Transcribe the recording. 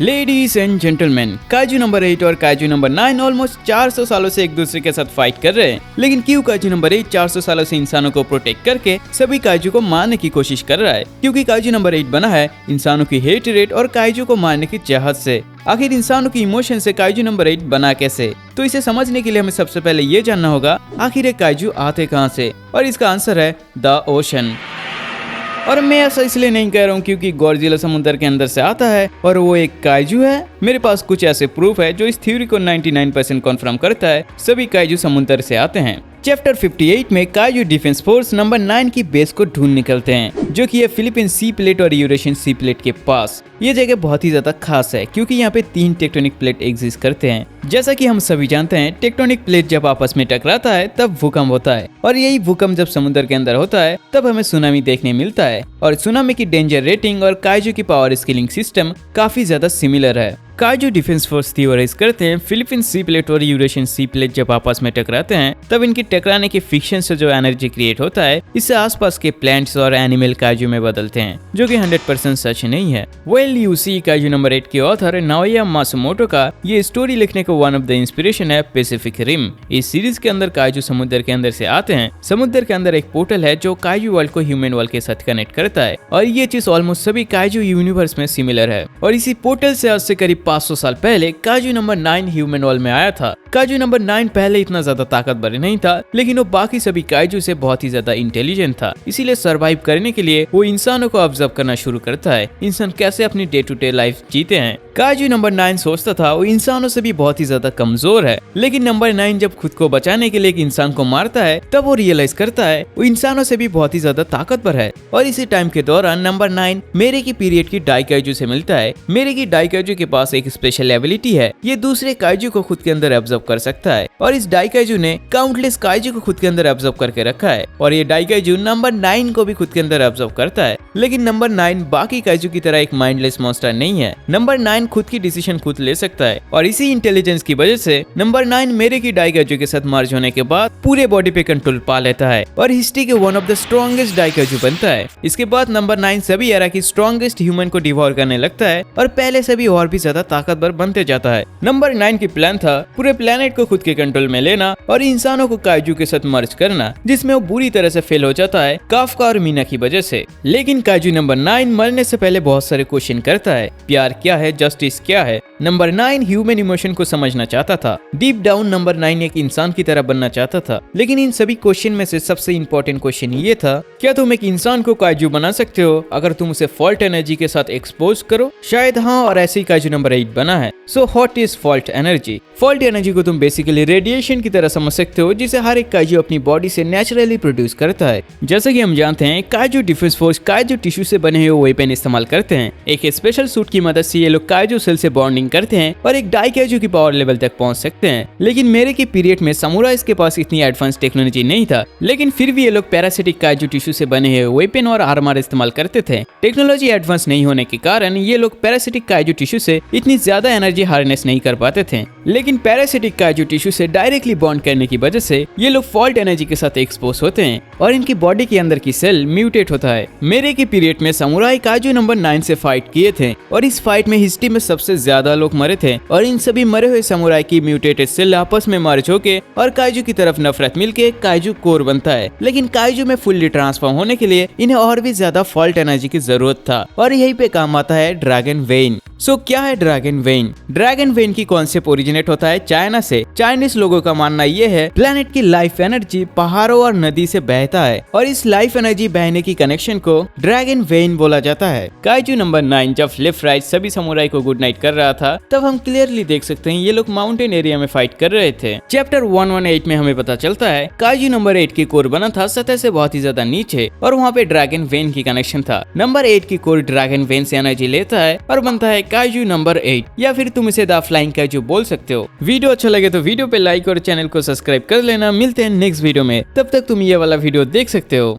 Ladies and gentleman, काजू number 8 और काजू नंबर 9 ऑलमोस्ट 400 सालों से एक दूसरे के साथ फाइट कर रहे हैं। लेकिन क्यों काजू नंबर 8 400 सालों से इंसानों को प्रोटेक्ट करके सभी काजू को मारने की कोशिश कर रहा है? क्योंकि काजू नंबर 8 बना है इंसानों की हेट रेट और काजू को मारने की चाहत से। आखिर इंसानों की इमोशन से काजू नंबर 8 बना कैसे? तो इसे समझने के लिए हमें सबसे पहले ये जानना होगा आखिर ये काजू आते कहाँ से, और इसका आंसर है द ओशन। और मैं ऐसा इसलिए नहीं कह रहा हूँ क्योंकि गॉडजिला समुद्र के अंदर से आता है और वो एक काजू है। मेरे पास कुछ ऐसे प्रूफ है जो इस थ्योरी को 99% कन्फर्म करता है सभी काजू समुद्र से आते हैं। चैप्टर 58 में काजू डिफेंस फोर्स नंबर 9 की बेस को ढूंढ निकलते हैं, जो कि है फिलीपीन सी प्लेट और यूरेशियन सी प्लेट के पास। ये जगह बहुत ही ज्यादा खास है क्योंकि यहाँ पे 3 टेक्टोनिक प्लेट एग्जिस्ट करते हैं। जैसा कि हम सभी जानते हैं, टेक्टोनिक प्लेट जब आपस में टकराता है तब भूकंप होता है, और यही भूकंप जब समुद्र के अंदर होता है तब हमें सुनामी देखने मिलता है। और सुनामी की डेंजर रेटिंग और काजू की पावर स्केलिंग सिस्टम काफी ज्यादा सिमिलर है। काजू डिफेंस फोर्स थियोराइज करते हैं फिलीपीन सी प्लेट और यूरेशियन सी प्लेट जब आपस में टकराते हैं तब इनकी टकराने के फ्रिक्शन से जो एनर्जी क्रिएट होता है इससे आसपास के प्लांट्स और एनिमल काजू में बदलते हैं, जो कि 100% सच नहीं है। वेल यू सी, काजू नंबर 8 के ऑथर नाओया मासुमोटो का ये स्टोरी लिखने को वन ऑफ द इंस्पिरेशन है पैसिफिक रिम। इस सीरीज के अंदर काजू समुद्र के अंदर से आते हैं। समुद्र के अंदर एक पोर्टल है जो काजू वर्ल्ड को ह्यूमन वर्ल्ड के साथ कनेक्ट करता है, और ये चीज ऑलमोस्ट सभी काजू यूनिवर्स में सिमिलर है। और इसी पोर्टल से आज से करीब 500 साल पहले काजू नंबर 9 ह्यूमन वर्ल्ड में आया था। काजू नंबर 9 पहले इतना ज्यादा ताकतवर नहीं था, लेकिन वो बाकी सभी काजू से बहुत ही ज्यादा इंटेलिजेंट था। इसीलिए सरवाइव करने के लिए वो इंसानों को ऑब्जर्व करना शुरू करता है, इंसान कैसे अपनी डे टू डे लाइफ जीते हैं। काजू नंबर 9 सोचता था वो इंसानों से भी बहुत ही ज्यादा कमजोर है, लेकिन नंबर 9 जब खुद को बचाने के लिए एक इंसान को मारता है तब वो रियलाइज करता है वो इंसानों से भी बहुत ही ज्यादा ताकतवर है। और इसी टाइम के दौरान नंबर 9 मेरे की पीरियड की डाई काजू से मिलता है। मेरे की डाई काजू के पास एक स्पेशल एबिलिटी है, ये दूसरे काजू को खुद के अंदर ऑब्जर्व कर सकता है, और इस डाई काजू ने काउंटलेस काजू को खुद के अंदर ऑब्जर्व करके रखा है। और ये डाई काजू नंबर 9 को भी खुद के अंदर ऑब्जर्व करता है। लेकिन नंबर 9 बाकी काजू की तरह एक माइंडलेस मॉन्स्टर नहीं है। नंबर 9 खुद की डिसीजन खुद ले सकता है, और इसी इंटेलिजेंस की वजह से नंबर 9 मेरे की डाई काजू के साथ मर्ज होने के बाद पूरे बॉडी पे कंट्रोल पा लेता है और हिस्ट्री के वन ऑफ द स्ट्रॉन्गेस्ट डाई काजू बनता है। इसके बाद नंबर 9 सभी एरा की स्ट्रॉन्गेस्ट ह्यूमन को डिवोर करने लगता है और पहले से भी और भी ज्यादा ताकतवर बनते जाता है। नंबर 9 की प्लान था पूरे प्लेनेट को खुद के कंट्रोल में लेना और इंसानों को काजू के साथ मर्ज करना, जिसमें वो बुरी तरह से फेल हो जाता है काफका और मीना की वजह से। लेकिन काजू नंबर 9 मरने से पहले बहुत सारे क्वेश्चन करता है। प्यार क्या है, जस्टिस क्या है? नंबर 9 ह्यूमन इमोशन को समझना चाहता था। डीप डाउन नंबर 9 एक इंसान की तरह बनना चाहता था। लेकिन इन सभी क्वेश्चन में से सबसे इंपॉर्टेंट क्वेश्चन ये था, क्या तुम एक इंसान को काजू बना सकते हो अगर तुम उसे फॉल्ट एनर्जी के साथ एक्सपोज करो? शायद हाँ, और ऐसे ही काजू नंबर 8 बना है। So what is fault energy? Fault energy को तुम बेसिकली रेडिएशन की तरह समझ सकते हो, जिसे हर एक काजू अपनी बॉडी से नेचुरली प्रोड्यूस करता है। जैसा कि हम जानते हैं, काजू डिफेंस फोर्स काजू टिश्यू से बने हुए वेपन इस्तेमाल करते हैं। एक स्पेशल सूट की मदद से ये लोग काजू सेल से बॉन्डिंग करते हैं और एक डाई काजू की पावर लेवल तक पहुंच सकते हैं। लेकिन मेरे की पीरियड में समुराइज के पास इतनी एडवांस टेक्नोलॉजी नहीं था, लेकिन फिर भी ये लोग पैरासिटिक काजू टिश्यू से बने हुए वेपन और आर्मर इस्तेमाल करते थे। टेक्नोलॉजी एडवांस नहीं होने के कारण ये लोग पैरासिटिक काजू टिश्यू से इतनी ज्यादा एनर्जी हार्नेस नहीं कर पाते थे। लेकिन पैरासिटिक काजू टिश्यू से डायरेक्टली बॉन्ड करने की वजह से ये लोग फॉल्ट एनर्जी के साथ एक्सपोज होते हैं और इनकी बॉडी के अंदर की सेल म्यूटेट होता है। मेरे की पीरियड में समुराई काजू नंबर 9 से फाइट किए थे और इस फाइट में हिस्ट्री में सबसे ज्यादा लोग मरे थे, और इन सभी मरे हुए समुराई की म्यूटेटेड सेल आपस में मर्ज होके और काजू की तरफ नफरत मिलके काजू कोर बनता है। लेकिन काजू में फुल्ली ट्रांसफॉर्म होने के लिए इन्हें और भी ज्यादा फॉल्ट एनर्जी की जरूरत था, और यहीं पे काम आता है ड्रैगन वेन। सो क्या है ड्रैगन वेन? ड्रैगन वेन की कॉन्सेप्ट ओरिजिनेट होता है चाइना से। चाइनीज लोगों का मानना यह है प्लेनेट की लाइफ एनर्जी पहाड़ों और नदी से बहता है, और इस लाइफ एनर्जी बहने की कनेक्शन को ड्रैगन वेन बोला जाता है। काजू नंबर 9 जब लेफ्ट राइट सभी समुराई को गुड नाइट कर रहा था तब हम क्लियरली देख सकते हैं ये लोग माउंटेन एरिया में फाइट कर रहे थे। चैप्टर 118 में हमें पता चलता है काजू नंबर 8 की कोर बना था सतह से बहुत ही ज्यादा नीचे, और वहाँ पे ड्रैगन वेन की कनेक्शन था। नंबर 8 की कोर ड्रैगन वेन से एनर्जी लेता है और बनता है काजू नंबर 8, या फिर तुम इसे द फ्लाइंग काजू बोल सकते हो। वीडियो अच्छा लगे तो वीडियो पे लाइक और चैनल को सब्सक्राइब कर लेना। मिलते हैं नेक्स्ट वीडियो में, तब तक तुम ये वाला वीडियो देख सकते हो।